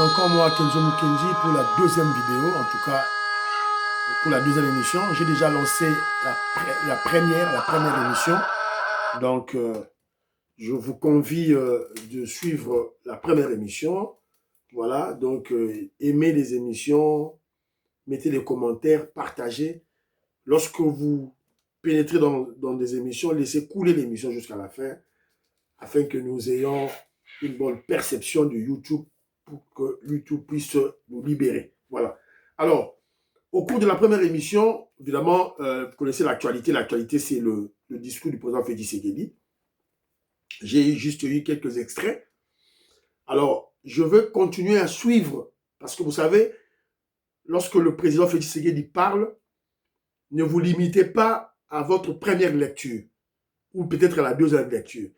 C'est encore moi, Kenzo Mukendi, pour la deuxième vidéo, en tout cas pour la deuxième émission. J'ai déjà lancé la première émission. Donc, je vous convie de suivre la première émission. Voilà, donc aimez les émissions, mettez des commentaires, partagez. Lorsque vous pénétrez dans des émissions, laissez couler l'émission jusqu'à la fin, afin que nous ayons une bonne perception de YouTube pour que YouTube puisse nous libérer. Voilà. Alors, au cours de la première émission, évidemment, vous connaissez l'actualité. L'actualité, c'est le discours du président Félix Tshisekedi. J'ai juste eu quelques extraits. Alors, je veux continuer à suivre, parce que vous savez, lorsque le président Félix Tshisekedi parle, ne vous limitez pas à votre première lecture, ou peut-être à la deuxième lecture.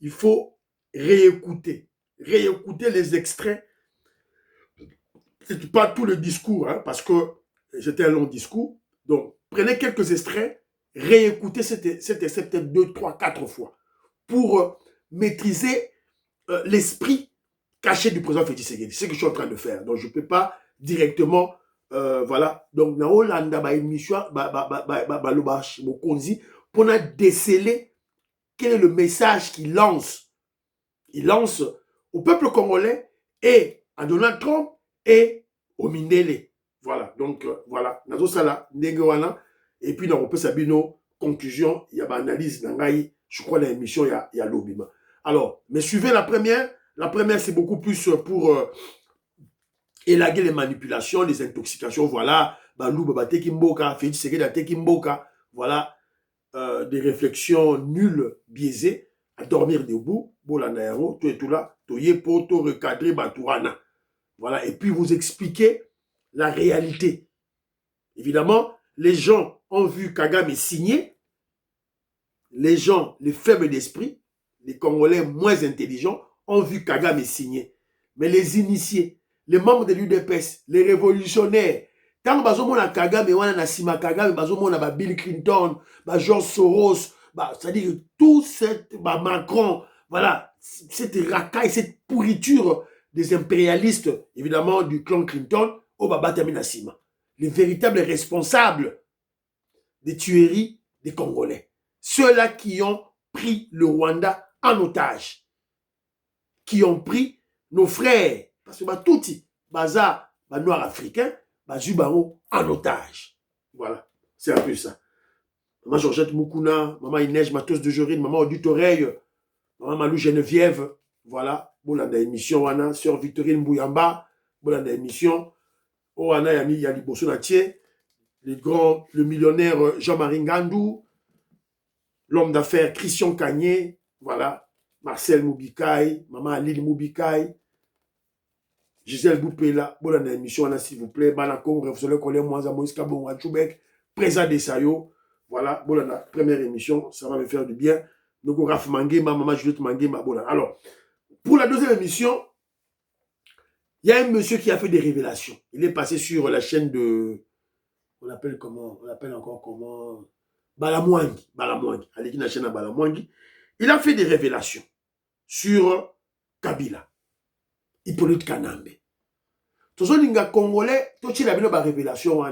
Il faut réécouter les extraits. C'est pas tout le discours, hein, parce que c'était un long discours. Donc, prenez quelques extraits, réécoutez cet extrait peut-être 2, 3, 4 fois pour maîtriser l'esprit caché du président Félix Tshisekedi. C'est ce que je suis en train de faire. Donc, je ne peux pas directement, voilà. Donc, naolanda ba émission, pour déceler quel est le message qu'il lance. Il lance au peuple congolais et à Donald Trump et au Mindele. Voilà, donc voilà. Nazo sala ndenge wana et puis dans Sabino conclusion, il y a une analyse nangai, je crois la émission il y a l'obima. Alors, mais suivez la première. La première c'est beaucoup plus pour élaguer les manipulations, les intoxications, voilà, Balou Babate Kimboka, Félix Tshisekedi Tekimboka, voilà, des réflexions nulles, biaisées, à dormir debout, Bolanayaro, tout et tout là, Toye Poto, recadrer Batourana. Voilà, et puis vous expliquez la réalité. Évidemment, les gens ont vu Kagame signer, les gens, les faibles d'esprit, les Congolais moins intelligents, ont vu Kagame signer. Mais les initiés, les membres de l'UDPS, les révolutionnaires, tant que vous avez Kagame, vous avez Kagame, vous avez Bill Clinton, George Soros, c'est-à-dire tout cette Macron, voilà, cette racaille, cette pourriture des impérialistes, évidemment, du clan Clinton, au Baba Terminasima. Les véritables responsables des tueries des Congolais. Ceux-là qui ont pris le Rwanda en otage. Qui ont pris nos frères, parce que touti, baza, noirs africains, Zubaro en otage. Voilà, c'est un peu ça. Maman Georgette Moukouna, maman Inès Matos de Jorine, maman Odute Oreille, maman Malou Geneviève, voilà, bolanda émission, wana, sœur Victorine Bouyamba, bolanda émission, wana yami Yali Bossonatier, le millionnaire Jean-Marie Ngandou, l'homme d'affaires Christian Cagné, voilà, Marcel Moubikaï, maman Aline Moubikaï, Gisèle Boupela, bolanda émission, wana s'il vous plaît, Banako, révolutionnaire Colin Mouaza, Moïse Kabon, Choubek, Présa Desayo, voilà, bolanda, première émission, ça va me faire du bien. Donc, Raf Mangema, maman Juliette Mangema, bolanda. Alors, pour la deuxième émission, il y a un monsieur qui a fait des révélations. Il est passé sur la chaîne de... On l'appelle comment? On l'appelle encore comment? Balamwangi. Balamwangi. Allez, la chaîne à Balamwangi. Il a fait des révélations sur Kabila. Hippolyte Kanambe. Tout ça, les Congolais, tout il a vu des révélations.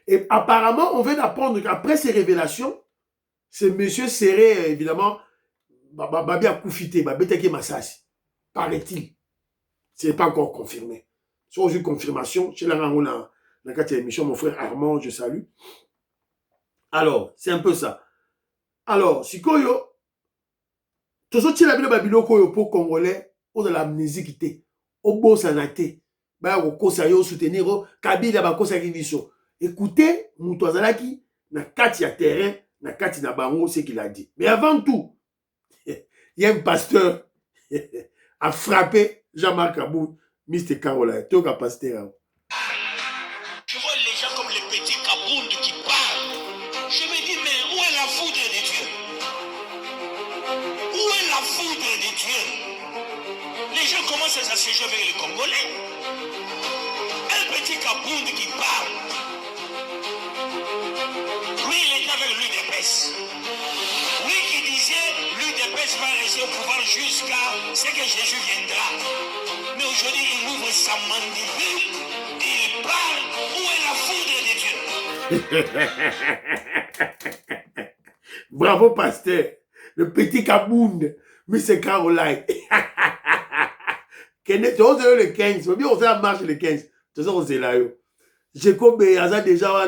Et apparemment, on vient d'apprendre qu'après ces révélations, ce monsieur serait évidemment Babi a Koufité, Babeteke Massasi. Paraît-il. Ce n'est pas encore confirmé. Soit j'ai confirmation, chez la Rangouna, dans la émission, mon frère Armand, je salue. Alors, c'est un peu ça. Alors, si Koyo, tout ce qui est la Babilo Koyo pour Congolais, on a l'amnésie qui était, au beau sanaté, au Kosayo soutenir, Kabila Bakosa Kiviso. Écoutez, Moutouazalaki, na kati ya terrain, na kati na bango, c'est qu'il a dit. Mais avant tout, il y a un pasteur a frappé Jean-Marc Kabou, Mr. Karola, tout pasteur. Je vois les gens comme les petits Kabound qui parlent. Je me dis, mais où est la foudre de Dieu? Où est la foudre de Dieu? Les gens commencent à s'associer avec les Congolais. Un petit Kabound qui parle. Lui, il est avec l'UDPS. Lui qui disait, l'UDPS Moïse va rester au pouvoir jusqu'à ce que Jésus viendra. Mais aujourd'hui, il ouvre sa mandibule, il parle. Où est la foudre de Dieu? Bravo, pasteur. Le petit Kabound, Miss Caroline. Tu oses le 15. On sait la marche le 15. Tu sais, on sait là. Jacob et Aza déjà,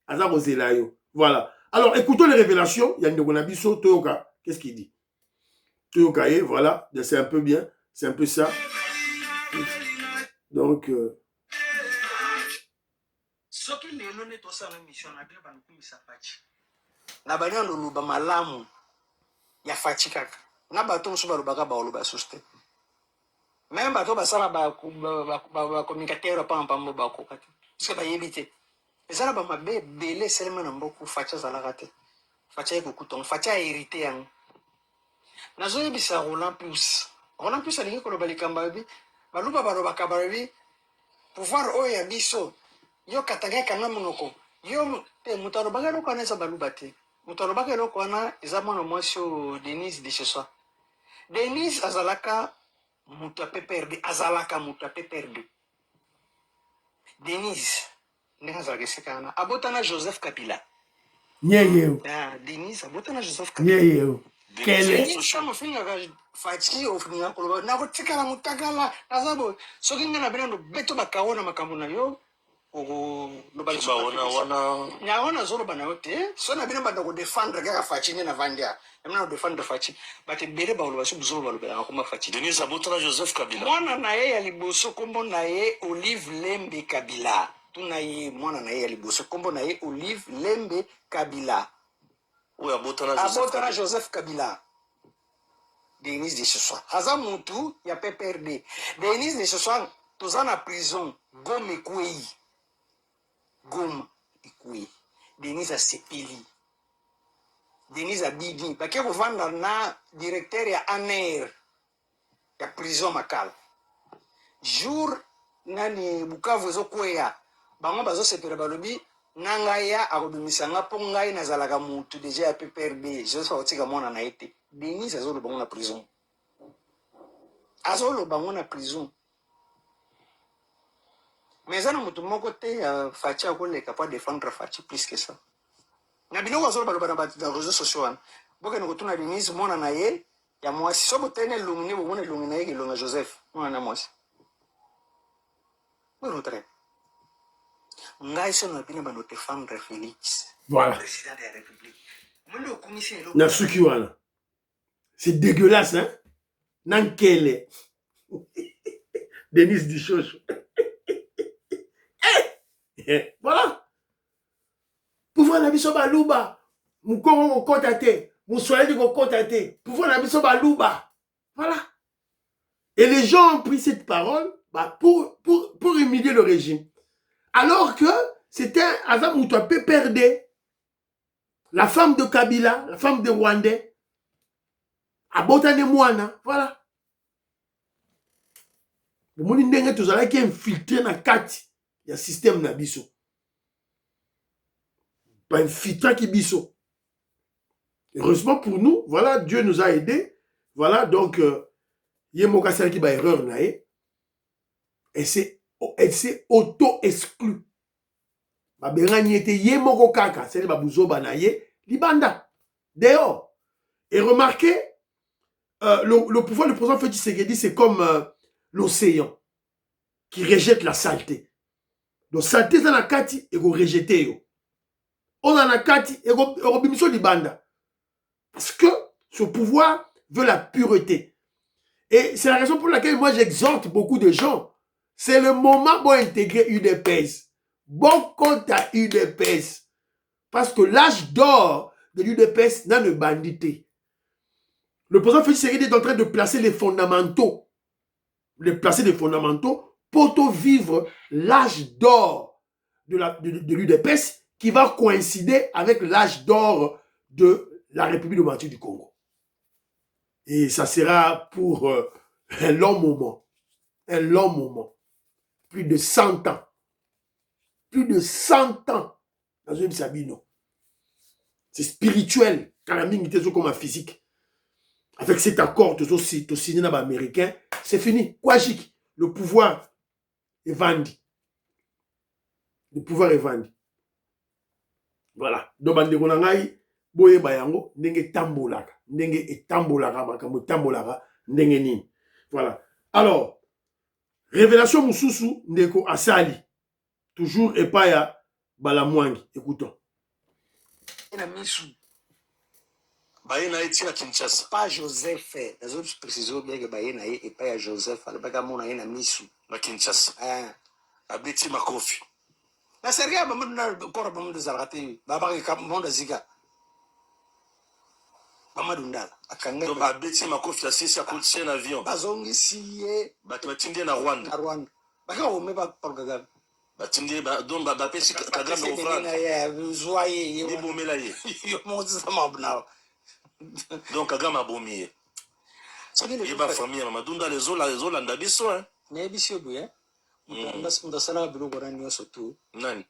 Aza, on sait là. Voilà. Alors, écoutons les révélations. Il y a une Gonabiso, Toyoka. Qu'est-ce qu'il dit? Toyoka, voilà. C'est un peu bien. C'est un peu ça. Donc, ce qui est le net aussi à la mission, na banya loluba malamu ya fachi kaka na bato mosusu balobaka baoloba susu te meme bato basala bacommunicateur pampambo bakoka te parceke bayebi te eza na bamabe ebele esalema na mboku fachi azalaka te fachi ayekukutongo fachi ahérité yango nazoyebisa Roland Plus alingi koloba likambo abi baluba balobaka balobi pouvoir oyo ya biso yo katangaka na monoko yo te moto alobaka eloko wana eza baluba te moto alobaka eloko wana eza mwana mwasi oyo Denise de ce soir. Denise azalaka moto ape perde azalaka moto ape perde Denise ndenge azalaka esika wana abotana Joseph Kabila Denise abotana Joseph Kabila ofingaka faci ofingaka koloba nakotikala motakala naza boye soki ngai na bino ndo beto bakao na makambo na yo yango nazoloba na yo te so na bino banda kodefendre kaka faci nde na vandia emna kodefendre faci bato ebele baloba so bozolo balobelaka koma faci Denise abotana Joseph Kabila. mwana na ye ya liboso nkombo na ye Olive Lembe Kabila tuna ye mwana na ye ya liboso nkombo na ye Olive Lembe Kabila oyo abotana Joseph Kabila. Denise de ce soir aza mutu ya PPRD. Denise de ce soir toza na prison Goma Ekwei. Denise asepeli, Denise abidi bake kovanda na directeur ya ANR ya prison Makala jour nani Bukavu ezokweya bango bazosepela balobi na ngai ya akodumisa nga mpo ngai nazalaka mutu deja ya PPRD Joseph akotika mwana na ye te. Denise azoloba ngo na prison, azoloba ngo na prison. Mais eza na motu moko te faci akoleka po adefendre faci plus que ça na biloko azoloba na réseaux sociaux wana bokende kotuna Denise mwana na ye ya mwasi so botene elongi ne bomona elongi na ye kelonga Joseph mwana na mwasi bonotre ngai so na bino bano defendre Félix voilà. Président de la République mwendo okumisi eloko na suki wana c'est dégueulasse, hein? Nankele Denise Dichocho. Voilà. Pouvoir na biso baluba mukongo kokota te muswahili kokota te pouvoir na biso baluba. Voilà. Et les gens ont pris cette parole pour humilier le régime. Alors que c'était Azam Moutouapé perdait. La femme de Kabila, la femme de Rwandais, Abotane Mouana. Voilà. Le monde ndenge tozala qui infiltré na kati ya système na biso. Pas infiltré qui biso. Heureusement pour nous, voilà, Dieu nous a aidés. Voilà, donc Yemoka Sala qui ba erreur na ye. Elle s'est auto-exclue. Babengani était Yemoko Kaka, c'est le Babouzoba na ye, Libanda. Dehors. Et remarquez, le pouvoir du président Félix Tshisekedi, c'est comme l'océan qui rejette la saleté. Donc, saleté, c'est la kati et vous rejetez. Yo. On a la kati et vous bimiso Libanda. Parce que ce pouvoir veut la pureté. Et c'est la raison pour laquelle moi j'exhorte beaucoup de gens. C'est le moment pour intégrer UDPS. Bon compte à UDPS. Parce que l'âge d'or de l'UDPS n'a le bandité. Le président Félix Tshisekedi est en train de placer les fondamentaux. Pour vivre l'âge d'or de l'UDPS qui va coïncider avec l'âge d'or de la République démocratique du Congo. Et ça sera pour un long moment. Un long moment. Plus de 100 ans. Plus de 100 ans. Dans une Sabino. C'est spirituel. Karaming était comme un physique. avec cet accord, tu as signé dans l'américain, c'est fini. Kwajik, le pouvoir est vendu. Le pouvoir est vendu. Voilà. Donc, bande konangai, boye bayango, ndenge tambolaka. Ndenge etambolaka, makambo tambolaka, ndenge nini. Voilà. Alors, révélation Moussousou, ndeko asali. Toujours epaya balamwangi. Écoutons. Baye na eti na Kinshasa. Pas Joseph. Les autres précisions bien que Baye na et pas Joseph. Le baga mon na misu. Na Kinshasa. Abeti makofi. Na seria ba mun na kora ba mun zalati. Baba ka mon da ziga. Mamadou Ndala akanga. Donc abeti makofi asisi akotie na avion. Bazongi siye. Batindie na Rwanda. Na Rwanda. Baka o me ba Paul Kagame. Batindie ba donc ba pesi Kagame ofrande. Ya zoye. Ni bomela ye. Yo mo sama bna. Donc Kagame abomi. Il va famille Mamadou Ndala les Olanda biso hein. Ne biso buye. Ndasala biloko na nyonso tu. Nani?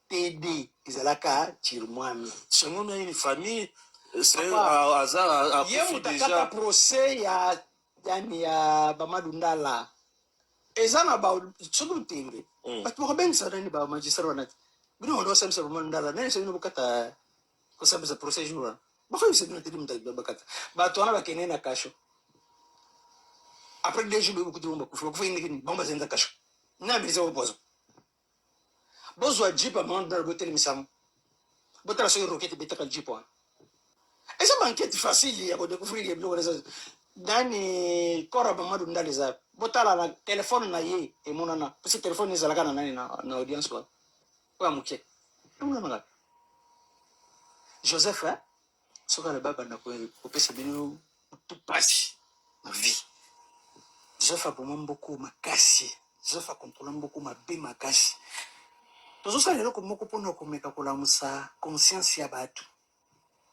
TD izalaka chirmwami. Sengona une famille c'est hasard a déjà procès ya yani ya Mamadou Ndala. Ezana ba tsubu timbe. Batu ko ben sa ni ba magistrat wanati. Bino ndo samsa Mamadou Ndala nene se bino bukata ko samsa procès jour. Ba fa yise bino tidim da bakata. Ba to na ba kenena kasho. Après 2 jours beaucoup de monde ko fa indi bomba zenza kasho. Na bize opozo. Bozo a jipa manda botel misam. Botala so roquette betaka jipo. Et ça m'enquête facile à découvrir les blogs. Dani Kora Mamadou Ndala za. Botala la téléphone na ye et mon nana. Parce que téléphone is alaka na audience wa. Wa muke. Nuna Joseph hein. Soka le baba na ko pesa bino tout passe ma vie. Joseph a beaucoup makasi. Joseph a contrôlé beaucoup ma bé makasi. Tozo sa lelo ko moko pona ko meka ko lamusa conscience ya batu.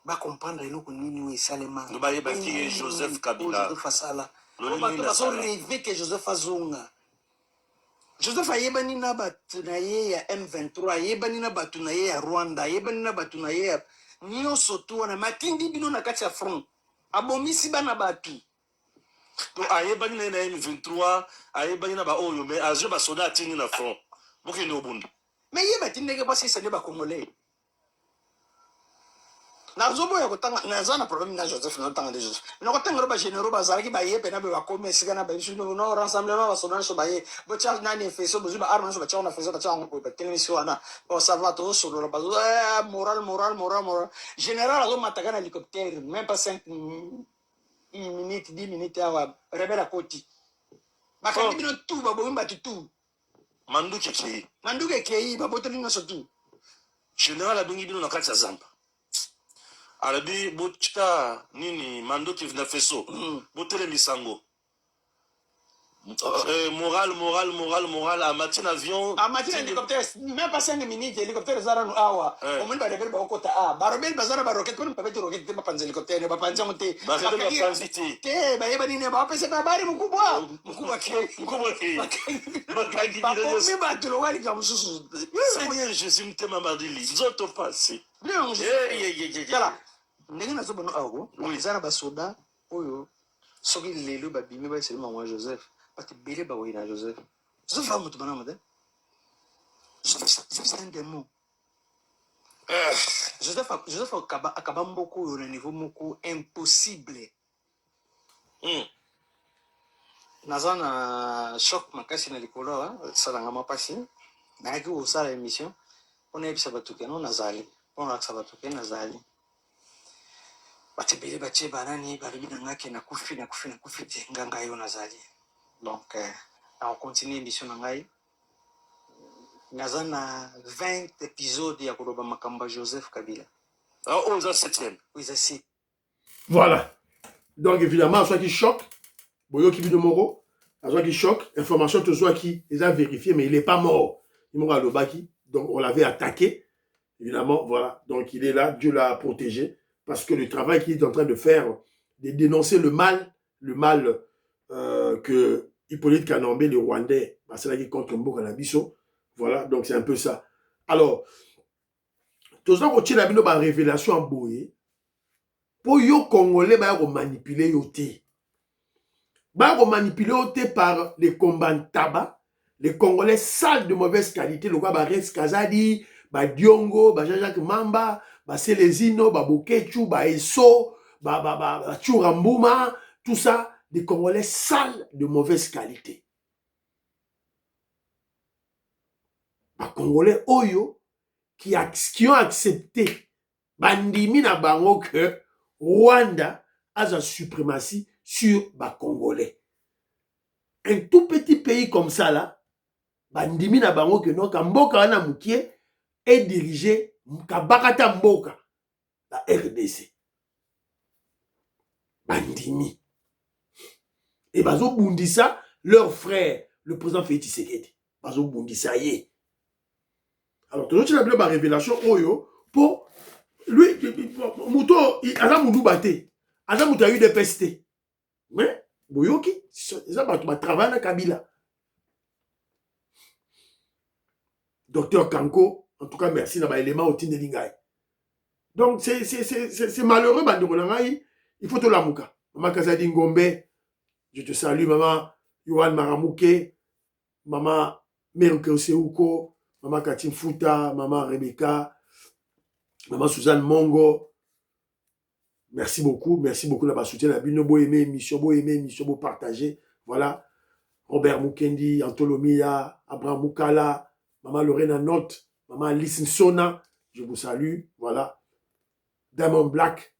Ba comprendre eloko nini we salema. No ba yeba ki Joseph Kabila. Joseph Fasala. Ba so rêver que Joseph Azonga. Joseph ayeba ni na batu na ye ya M23, ayeba ni na batu na ye ya Rwanda, ayeba ni na batu na ye ya nyonso tu wana matindi bino na kati ya front. Abomisi bana batu. To ayeba ni na M23, ayeba ni na ba oyo mais azo ba soda atini na front. Boki no bundu. Mais yeba tindeke basi sa ne ba congolais. Na zobo ya kotanga na zana problème na Joseph na tanga de Joseph. Na kotanga ba généraux bazalaki ba yebe na ba komesi kana ba bisu no rassemblement ba sodan so ba ye. Bo cha na ni feso bo ba arma so ba cha na feso ba cha ngo ba televisi wana. Bo ça va tout sur le bazo moral. Général azo mataka na hélicoptère même pas 5 minutes 10 minutes awa rebela koti. Ba kandi bino tout ba bo mba tout. Manduke kei ba boteli na so tout. Général abingi bino na kati ya zamba. Arabi bochika nini Mandoki na feso botere misango moral à matin avion à matin hélicoptère même pas 5 minutes hélicoptère zara no awa au moins ba rebel ba okota barobel bazara ba rocket pour pas mettre rocket ba panza hélicoptère ba panza monte ba panziti te ba yeba nini ba pesa ba bari mkubwa bakandi ba komi ba tulo wali kama susu Seigneur Jésus mtema madili zoto passé kala ndenge na zobono awo zara ba soda oyo soki lelo ba bimi ba selma moi Joseph parce que belé ba wina Joseph va mutu bana mode c'est un démon Joseph akaba mboko au niveau moko impossible nazana choc makasi na likolo salanga mapasi na yaki osala émission on a ebisa batuke no nazali on a sabatuke nazali batebele batie banani baribi na ngaki na kufi te nganga yo nazali donc on continue émission na ngai nazana 20 épisodes ya koloba makamba Joseph Kabila on est 7e oui c'est voilà donc évidemment soit qui choque boyo qui de moro soit qui choque information te soit qui les a vérifié mais il est pas mort il mourra le baki donc on l'avait attaqué évidemment voilà donc il est là Dieu l'a protégé parce que le travail qu'il est en train de faire de dénoncer le mal que Hippolyte Kanambe le Rwandais c'est là qui contre Mboka Nabiso voilà donc c'est un peu ça alors tout ça qu'on tient la révélation en boye pour yo Congolais ba ko manipuler yo te. Ba ko manipuler yo te par les combats de tabac, les Congolais sales de mauvaise qualité, le quoi ba Rex Kazadi, ba Diongo, ba Jean-Jacques Mamba, ba Selezino, ba Bokechu, ba Eso, ba Churambouma, tout ça, des Congolais sales de mauvaise qualité. Ba Congolais oyo qui ont accepté bandimi na bango que Rwanda a sa suprématie sur ba Congolais. Un tout petit pays comme ça là, bandimi na bango que non Mboka wana mukie est dirigé kabakata Mboka la RDC. Bandimi. Et bazo bundisa leur frère, le président Félix Tshisekedi. Bazo bundisa yé. Alors, tout le monde a une révélation pour lui, Mouto, il a eu des pestes. Mais, Boyoki, ça va travailler dans Kabila. Docteur Kanko, en tout cas, merci d'avoir l'élément au Tine Lingay. Donc, c'est malheureux, il faut tout l'amouka. Maman Kazadi Ngombe, je te salue, maman Yohan Maramouke, maman Meruke Oseuko, maman Katim Fouta, maman Rebecca, maman Suzanne Mongo. Merci beaucoup d'avoir soutenu la Bino, beau aimé, mission, beau partagé. Voilà. Robert Mukendi, Antolomia, Abraham Mukala, maman Lorena Note, maman Alice Nsona, je vous salue. Voilà. Diamond Black,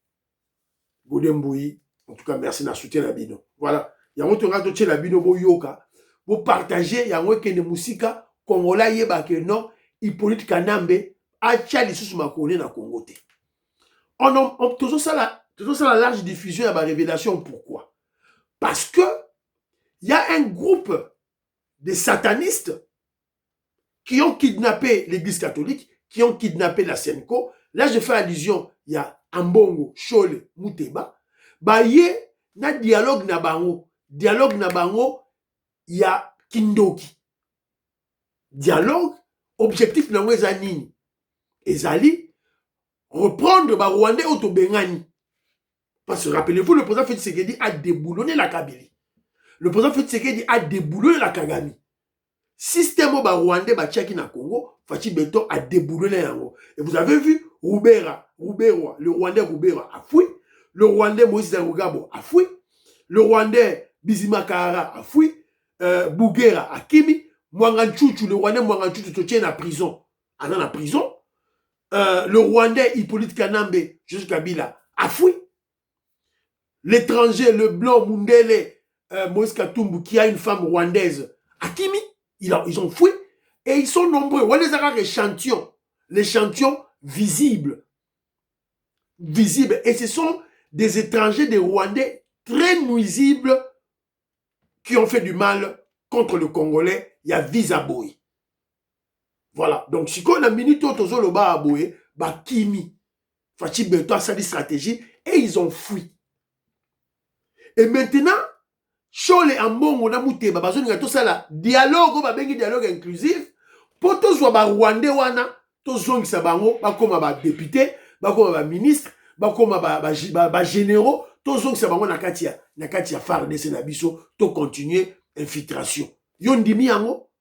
Godemboui. En tout cas, merci d'avoir soutenu la Bino. Voilà. Il y a un autre gars la Bino, beau yoka. Vous partagez, il y a un autre qui est de musique. Congolais yeba que non, Hippolyte Kanambe a tchali sous ma collègue na Congo. On toujours ça la large diffusion à ma révélation. Pourquoi? Parce que il y a un groupe de satanistes qui ont kidnappé l'église catholique, qui ont kidnappé la Senko. Là, je fais allusion, il y a Ambongo, Chole, Mouteba. Bah, yé, na dialogue na bango, il y a Kindoki. Dialogue, objectif na wezanini. Ezali, reprendre ba Rwandais autobengani. Parce que rappelez-vous, le président Félix Tshisekedi a déboulonné la Kabylie. Le président Félix Tshisekedi a déboulonné la Kagame. Système ba Rwandais ba tchaki na Congo, Fachi Beto a déboulonné yango. Et vous avez vu, Rouberois, le Rwandais Rouberois a fui, le Rwandais Moïse Zarugabo a fui, le Rwandais Bizima Kahara a fui, Bougera a kimi, Mwanganchuchu, le Rwandais Mwanganchuchu te tient en prison. En prison. Le Rwandais Hippolyte Kanambe, jusqu'à Kabila, a fui. L'étranger, le blanc Mundele, Moïse Katumbu, qui a une femme rwandaise, a kimi, ils ont fui. Et ils sont nombreux. On les a l'échantillon visible. Et ce sont des étrangers, des Rwandais très nuisibles qui ont fait du mal contre le Congolais. Il y a Visa Boy. Voilà. Donc, si on a minute autour le bas à Boy, bah Kimi, Fachi Beto, ça dit stratégie, et ils ont fui. Et maintenant, Chole et Ambongo, on a mouté, bah, tout ça là, dialogue inclusif, pour tous les Rwandais, tous les Sabango, comme député, comme ministre, comme généraux, tous les Sabango, Nakatia Farde, c'est Nabiso, tout continuer infiltration. On dit yango.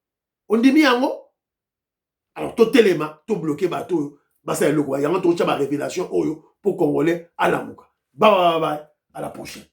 Alors, tout élément, tout bloqué, tout, ça est le roi. Il y a un révélation pour Congolais à la mouka. Bye, à la prochaine.